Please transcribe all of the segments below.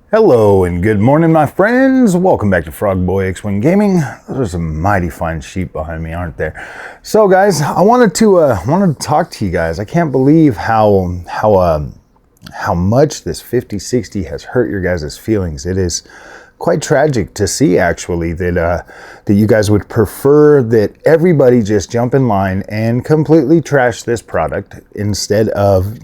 Hello and good morning, my friends. Welcome back to Frogboy X-Wing Gaming. Those are some mighty fine sheep behind me, aren't there? So, guys, I wanted to talk to you guys. I can't believe how much this 5060 has hurt your guys' feelings. It is quite tragic to see, actually, that you guys would prefer that everybody just jump in line and completely trash this product instead of,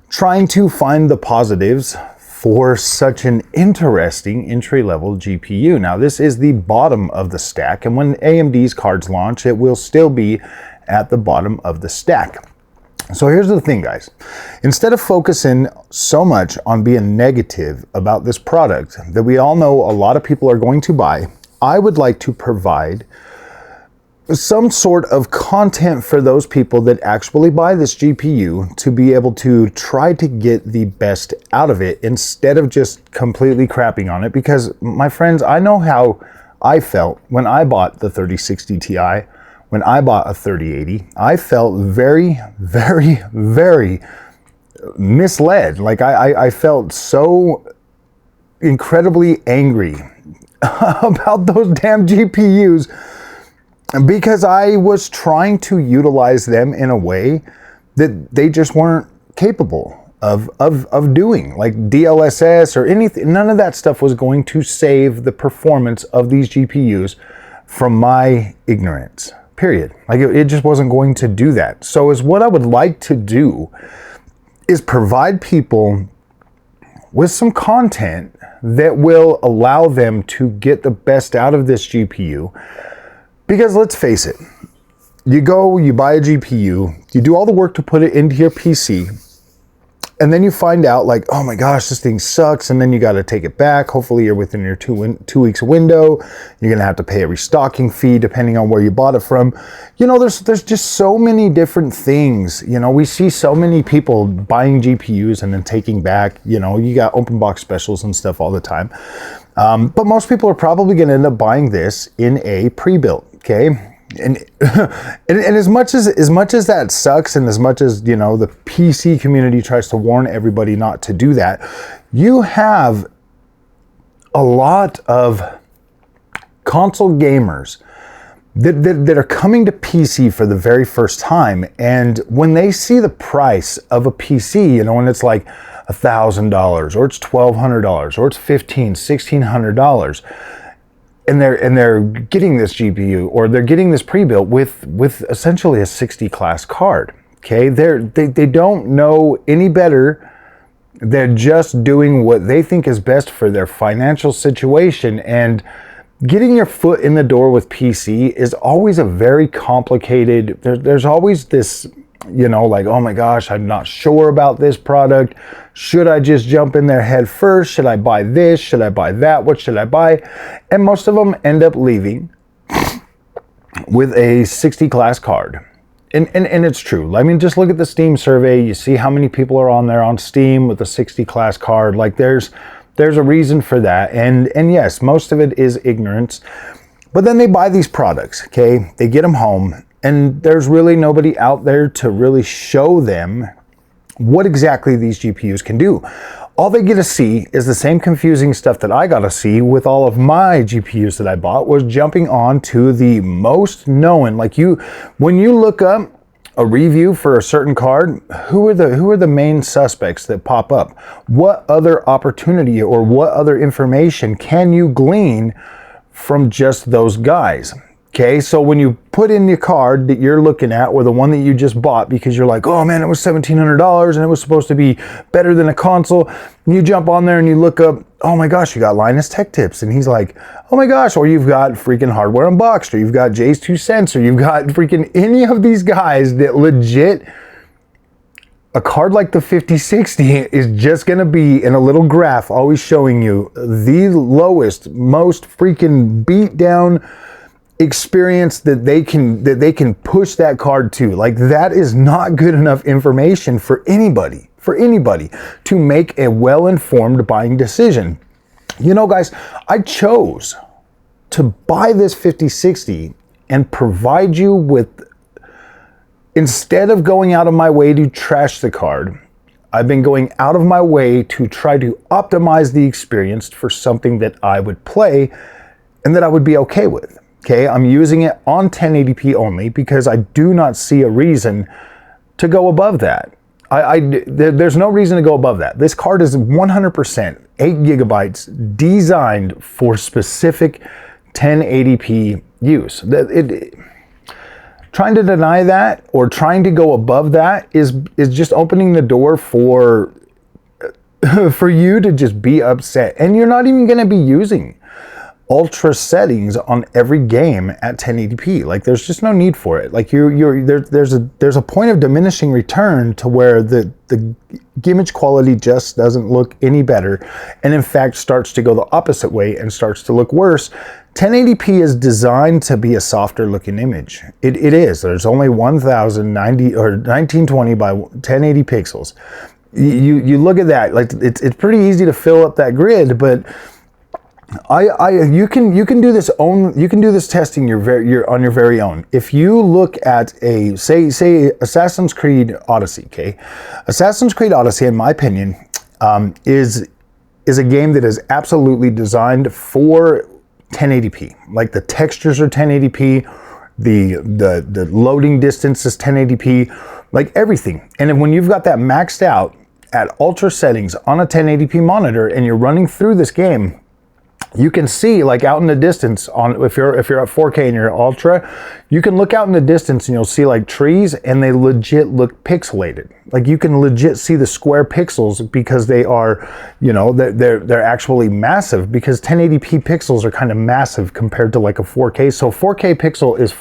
trying to find the positives for such an interesting entry-level GPU. Now, this is the bottom of the stack, and when AMD's cards launch, it will still be at the bottom of the stack. So here's the thing, guys. Instead of focusing so much on being negative about this product that we all know a lot of people are going to buy, I would like to provide some sort of content for those people that actually buy this GPU to be able to try to get the best out of it instead of just completely crapping on it. Because, my friends, I know how I felt when I bought the 3060 Ti, when I bought a 3080. I felt very, very, very misled. Like, I felt so incredibly angry about those damn GPUs, because I was trying to utilize them in a way that they just weren't capable of doing. Like DLSS or anything, none of that stuff was going to save the performance of these GPUs from my ignorance, period. Like it just wasn't going to do that. So is what I would like to do is provide people with some content that will allow them to get the best out of this GPU. Because let's face it, you buy a GPU, you do all the work to put it into your PC, and then you find out like, oh my gosh, this thing sucks, and then you got to take it back. Hopefully you're within your 2 weeks window. You're going to have to pay a restocking fee depending on where you bought it from. There's just so many different things. We see so many people buying GPUs and then taking back, you got open box specials and stuff all the time. But most people are probably going to end up buying this in a pre-built. Okay, and as much as that sucks, and as much as the PC community tries to warn everybody not to do that, you have a lot of console gamers that are coming to PC for the very first time, and when they see the price of a PC, when it's like $1,000 or it's $1,200 or it's $1,600, and they're getting this GPU, or they're getting this pre-built with essentially a 60 class card. Okay, they don't know any better. They're just doing what they think is best for their financial situation, and getting your foot in the door with PC is always a very complicated. There's always this, like, oh my gosh, I'm not sure about this product. Should I just jump in there head first? Should I buy this? Should I buy that? What should I buy? And most of them end up leaving with a 60 class card. And it's true. I mean, just look at the Steam survey. You see how many people are on there on Steam with a 60 class card. Like there's a reason for that. And yes, most of it is ignorance. But then they buy these products, okay? They get them home, and there's really nobody out there to really show them what exactly these GPUs can do. All they get to see is the same confusing stuff that I got to see with all of my GPUs that I bought, was jumping on to the most known. Like when you look up a review for a certain card, who are the main suspects that pop up? What other opportunity or what other information can you glean from just those guys? Okay, so when you put in the card that you're looking at, or the one that you just bought because you're like, oh man, it was $1,700 and it was supposed to be better than a console, and you jump on there and you look up, oh my gosh, you got Linus Tech Tips, and he's like, oh my gosh, or you've got freaking Hardware Unboxed, or you've got Jay's 2 Cents, or you've got freaking any of these guys that legit, a card like the 5060 is just going to be in a little graph always showing you the lowest, most freaking beat down experience that they can push that card to. Like, that is not good enough information for anybody to make a well-informed buying decision. Guys, I chose to buy this 5060 and provide you with, instead of going out of my way to trash the card, I've been going out of my way to try to optimize the experience for something that I would play and that I would be okay with. Okay, I'm using it on 1080p only because I do not see a reason to go above that. There's no reason to go above that. This card is 100% 8 gigabytes designed for specific 1080p use. Trying to deny that or trying to go above that is just opening the door for you to just be upset. And you're not even going to be using ultra settings on every game at 1080p. Like, there's just no need for it. Like, there's a point of diminishing return to where the image quality just doesn't look any better, and in fact starts to go the opposite way and starts to look worse. 1080p is designed to be a softer looking image. It is. There's only 1090 or 1920 by 1080 pixels. You look at that, like, it's pretty easy to fill up that grid, but you can do this testing on your very own. If you look at a say Assassin's Creed Odyssey, okay, Assassin's Creed Odyssey, in my opinion, is a game that is absolutely designed for 1080p. Like, the textures are 1080p, the loading distance is 1080p, like everything. And when you've got that maxed out at ultra settings on a 1080p monitor and you're running through this game, you can see, like, out in the distance, on if you're at 4K and you're ultra, you can look out in the distance and you'll see like trees, and they legit look pixelated. Like, you can legit see the square pixels because they are, you know, they're actually massive, because 1080p pixels are kind of massive compared to like a 4K. So 4K pixel is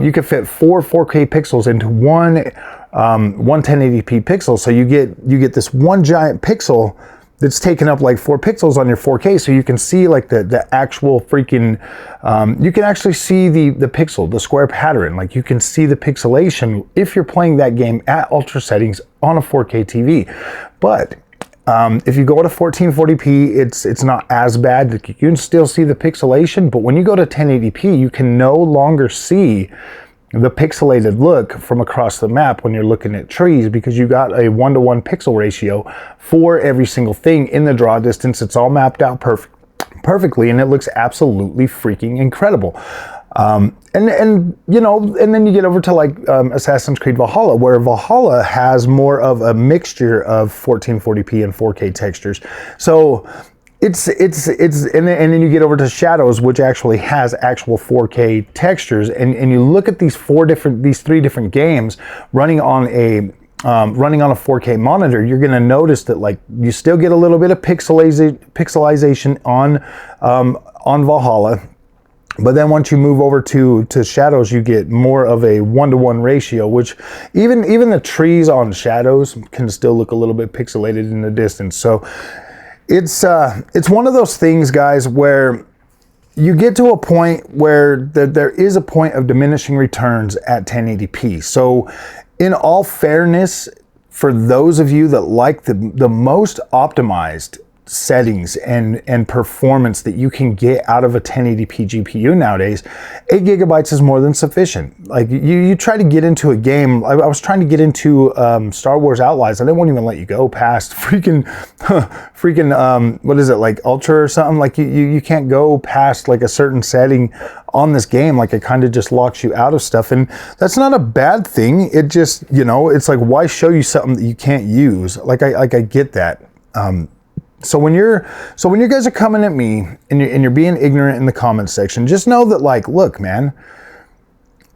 you can fit 4 4K pixels into one 1080p pixel. So you get this one giant pixel that's taken up like 4 pixels on your 4K, so you can see like the actual freaking, you can actually see the pixel, the square pattern. Like, you can see the pixelation if you're playing that game at ultra settings on a 4K TV. But if you go to 1440p, it's not as bad. You can still see the pixelation, but when you go to 1080p, you can no longer see the pixelated look from across the map when you're looking at trees, because you got a 1:1 pixel ratio for every single thing in the draw distance. It's all mapped out perfectly, and it looks absolutely freaking incredible. And you know, and then you get over to like Assassin's Creed Valhalla, where Valhalla has more of a mixture of 1440p and 4K textures. So it's and then you get over to Shadows, which actually has actual 4K textures, and you look at these 3 different games running on a 4K monitor. You're going to notice that, like, you still get a little bit of pixelization on Valhalla, but then once you move over to Shadows, you get more of a 1:1 ratio, which even the trees on Shadows can still look a little bit pixelated in the distance. So it's one of those things, guys, where you get to a point where there is a point of diminishing returns at 1080p. So in all fairness, for those of you that like the most optimized settings and performance that you can get out of a 1080p GPU nowadays, 8 gigabytes is more than sufficient. Like, you try to get into a game. I was trying to get into Star Wars Outlaws, and they won't even let you go past freaking what is it, like Ultra or something. Like, you can't go past like a certain setting on this game. Like, it kind of just locks you out of stuff, and that's not a bad thing. It just, you know, it's like, why show you something that you can't use? Like, I get that. So when you guys are coming at me and you're being ignorant in the comments section, just know that, like, look, man,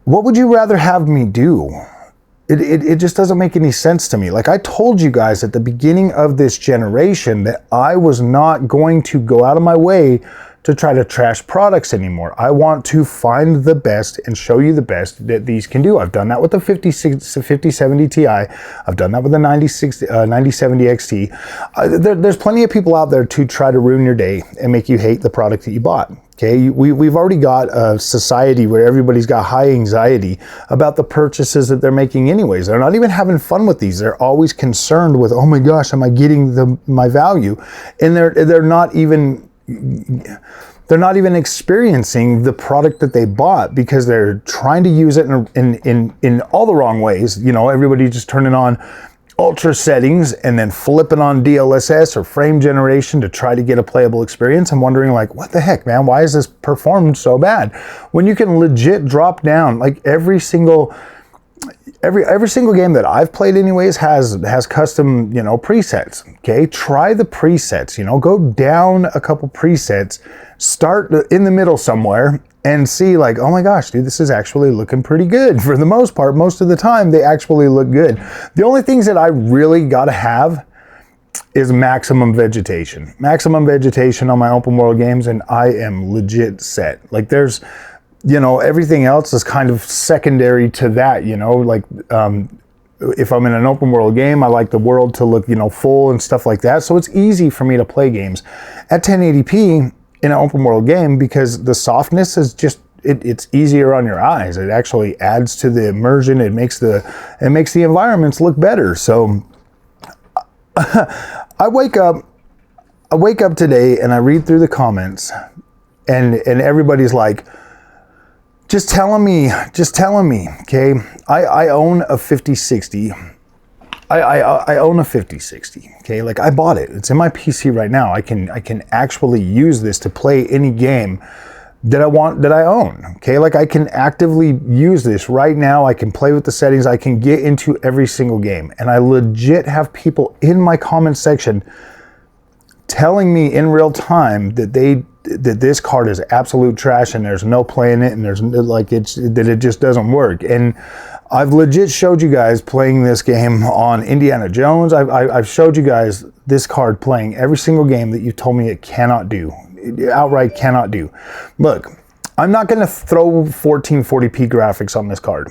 what would you rather have me do? It just doesn't make any sense to me. Like, I told you guys at the beginning of this generation that I was not going to go out of my way to try to trash products anymore. I want to find the best and show you the best that these can do. I've done that with the 5070 Ti. I've done that with the 9070 XT. There's plenty of people out there to try to ruin your day and make you hate the product that you bought. Okay, we've already got a society where everybody's got high anxiety about the purchases that they're making anyways. They're not even having fun with these. They're always concerned with, oh my gosh, am I getting my value? And they're not even experiencing the product that they bought, because they're trying to use it in all the wrong ways. You know, everybody just turning on ultra settings and then flipping on DLSS or frame generation to try to get a playable experience, I'm wondering like, what the heck, man? Why is this performed so bad? When you can legit drop down, like every single game that I've played anyways has custom, you know, presets. Okay, try the presets, you know, go down a couple presets, start in the middle somewhere and see like, oh my gosh, dude, this is actually looking pretty good. For the most part, most of the time, they actually look good. The only things that I really gotta have is maximum vegetation. Maximum vegetation on my open world games, and I am legit set. Like there's, you know, everything else is kind of secondary to that, you know, like if I'm in an open world game, I like the world to look, you know, full and stuff like that. So it's easy for me to play games at 1080p in an open world game because the softness is just, it's easier on your eyes. It actually adds to the immersion. It makes the environments look better. So I wake up today and I read through the comments and everybody's like, just telling me, okay? I own a 5060. I own a 5060, okay? Like I bought it. It's in my PC right now. I can actually use this to play any game that I own, okay? Like I can actively use this right now. I can play with the settings. I can get into every single game. And I legit have people in my comment section telling me in real time that this card is absolute trash and there's no playing it and there's like that it just doesn't work. And I've legit showed you guys playing this game on Indiana Jones. I've showed you guys this card playing every single game that you told me it cannot do, outright cannot do. Look, I'm not going to throw 1440p graphics on this card.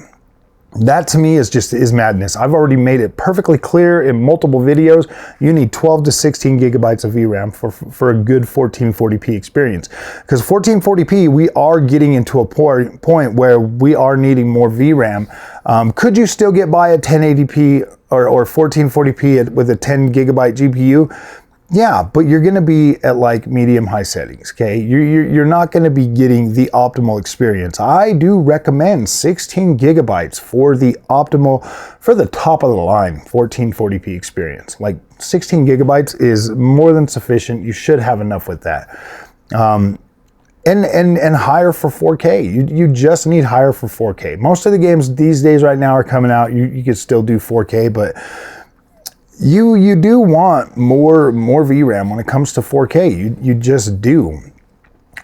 That to me is madness. I've already made it perfectly clear in multiple videos. You need 12 to 16 gigabytes of VRAM for a good 1440p experience. Because 1440p, we are getting into a point where we are needing more VRAM. Could you still get by at 1080p or 1440p with a 10 gigabyte GPU? Yeah, but you're going to be at like medium high settings, okay? You're not going to be getting the optimal experience. I do recommend 16 gigabytes for the optimal, for the top of the line 1440p experience. Like 16 gigabytes is more than sufficient. You should have enough with that. And higher for 4K. You just need higher for 4K. Most of the games these days right now are coming out. You can still do 4K, but you do want more VRAM when it comes to 4K. You just do.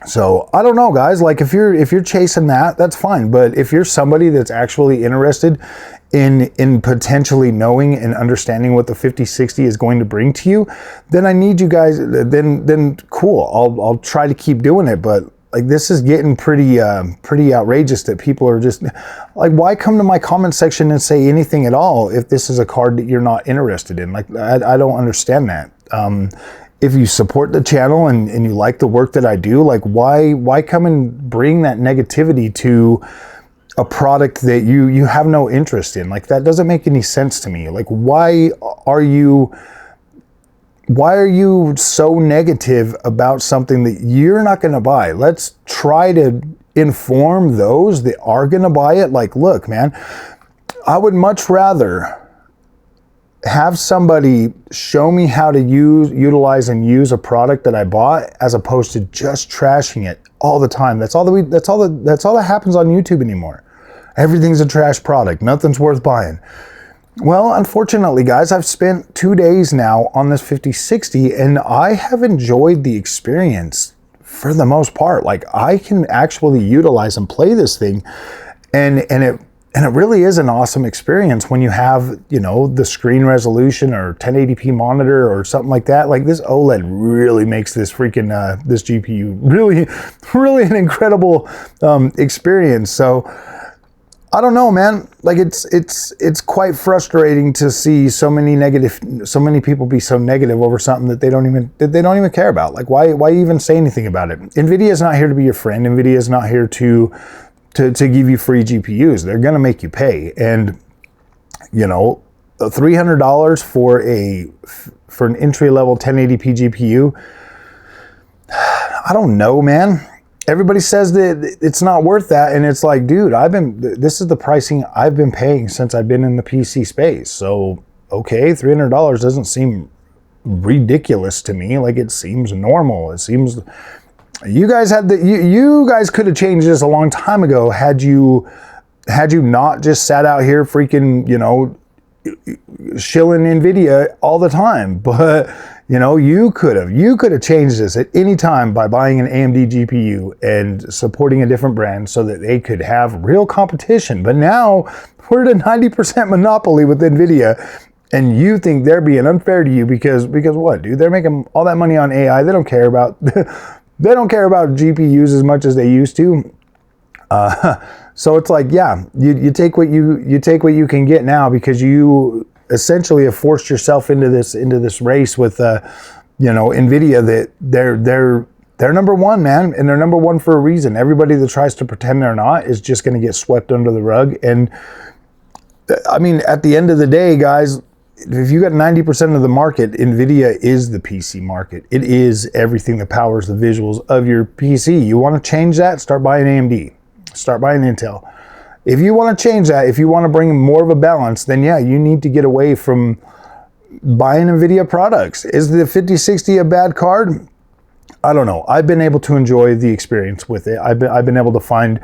So I don't know, guys. Like if you're chasing that, that's fine. But if you're somebody that's actually interested in potentially knowing and understanding what the 5060 is going to bring to you, then I need you guys. Then cool. I'll try to keep doing it. But like this is getting pretty outrageous that people are just like, why come to my comment section and say anything at all if this is a card that you're not interested in? Like I don't understand that. If you support the channel and you like the work that I do, like why come and bring that negativity to a product that you have no interest in? Like that doesn't make any sense to me. Like why are you so negative about something that you're not going to buy? Let's try to inform those that are going to buy it. Like, look, man, I would much rather have somebody show me how to utilize and use a product that I bought as opposed to just trashing it all the time. That's all that happens on YouTube anymore. Everything's a trash product. Nothing's worth buying. Well, unfortunately, guys, I've spent 2 days now on this 5060 and I have enjoyed the experience for the most part. Like I can actually utilize and play this thing and it really is an awesome experience when you have, you know, the screen resolution or 1080p monitor or something like that. Like this OLED really makes this freaking, this GPU really an incredible experience. So I don't know, man. Like it's quite frustrating to see so many people be so negative over something that they don't even care about. Like why even say anything about it? Nvidia is not here to be your friend. Nvidia is not here to give you free GPUs. They're gonna make you pay. And you know, $300 for an entry-level 1080p GPU. I don't know, man. Everybody says that it's not worth that, and it's like, dude, this is the pricing I've been paying since I've been in the PC space. So okay. $300 doesn't seem ridiculous to me. Like, it seems normal. It seems you guys had you guys could have changed this a long time ago had you not just sat out here freaking, you know, shilling Nvidia all the time. But you know, you could have changed this at any time by buying an AMD GPU and supporting a different brand so that they could have real competition. But now we're at a 90% monopoly with Nvidia, and you think they're being unfair to you because what, dude? They're making all that money on AI. They don't care about they don't care about GPUs as much as they used to. So it's like, yeah, you take what you can get now, because you essentially have forced yourself into this race with you know, Nvidia, that they're number one, man, and they're number one for a reason. Everybody that tries to pretend they're not is just going to get swept under the rug. And I mean, at the end of the day, guys, if you got 90% of the market, Nvidia is the PC market. It is everything that powers the visuals of your PC. You want to change that? Start buying AMD. Start buying Intel. If you want to change that, if you want to bring more of a balance, then yeah, you need to get away from buying Nvidia products. Is the 5060 a bad card? I don't know. I've been able to enjoy the experience with it. I've been able to find,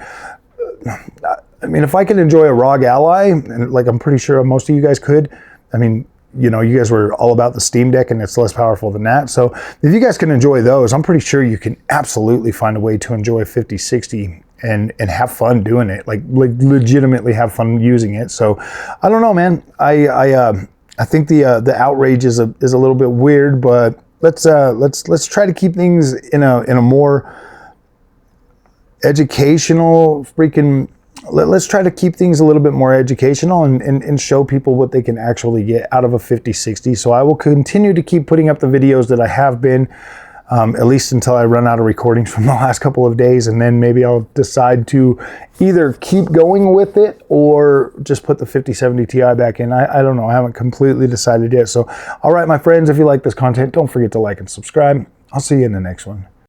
I mean, if I could enjoy a ROG Ally, and like I'm pretty sure most of you guys could, I mean, you know, you guys were all about the Steam Deck and it's less powerful than that. So if you guys can enjoy those, I'm pretty sure you can absolutely find a way to enjoy 5060 and have fun doing it, like legitimately have fun using it. So I don't know, man. I think the outrage is a little bit weird, but let's try to keep things in a more educational freaking. Let's try to keep things a little bit more educational and show people what they can actually get out of a 5060. So I will continue to keep putting up the videos that I have been, at least until I run out of recordings from the last couple of days, and then maybe I'll decide to either keep going with it or just put the 5070 Ti back in. I don't know. I haven't completely decided yet. So, all right, my friends, if you like this content, don't forget to like and subscribe. I'll see you in the next one.